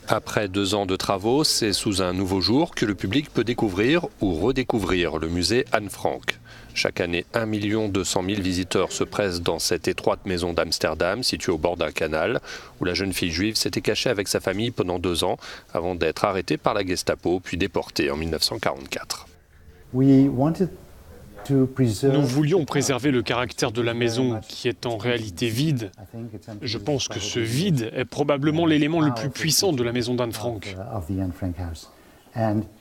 Après 2 ans de travaux, c'est sous un nouveau jour que le public peut découvrir ou redécouvrir le musée Anne Frank. Chaque année, 1 200 000 visiteurs se pressent dans cette étroite maison d'Amsterdam, située au bord d'un canal, où la jeune fille juive s'était cachée avec sa famille pendant 2 ans, avant d'être arrêtée par la Gestapo, puis déportée en 1944. Nous voulions préserver le caractère de la maison qui est en réalité vide. Je pense que ce vide est probablement l'élément le plus puissant de la maison d'Anne Frank.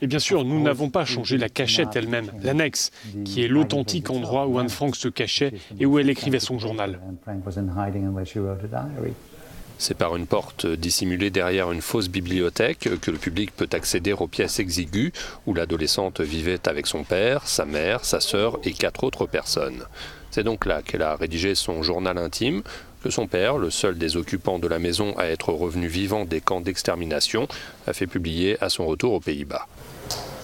Et bien sûr, nous n'avons pas changé la cachette elle-même, l'annexe, qui est l'authentique endroit où Anne Frank se cachait et où elle écrivait son journal. C'est par une porte dissimulée derrière une fausse bibliothèque que le public peut accéder aux pièces exiguës où l'adolescente vivait avec son père, sa mère, sa sœur et 4 autres personnes. C'est donc là qu'elle a rédigé son journal intime que son père, le seul des occupants de la maison à être revenu vivant des camps d'extermination, a fait publier à son retour aux Pays-Bas.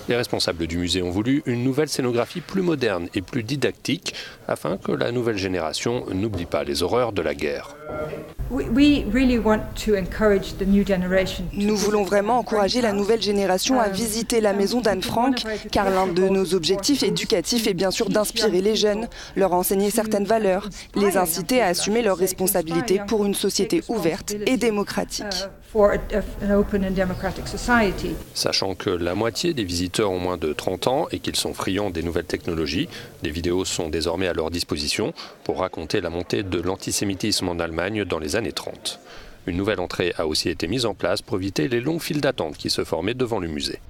Les responsables du musée ont voulu une nouvelle scénographie plus moderne et plus didactique afin que la nouvelle génération n'oublie pas les horreurs de la guerre. Nous voulons vraiment encourager la nouvelle génération à visiter la maison d'Anne Frank, car l'un de nos objectifs éducatifs est bien sûr d'inspirer les jeunes, leur enseigner certaines valeurs, les inciter à assumer leurs responsabilités pour une société ouverte et démocratique. Sachant que la moitié des visiteurs ont moins de 30 ans et qu'ils sont friands des nouvelles technologies, des vidéos sont désormais à leur disposition pour raconter la montée de l'antisémitisme en Allemagne dans les années 30. Une nouvelle entrée a aussi été mise en place pour éviter les longues files d'attente qui se formaient devant le musée.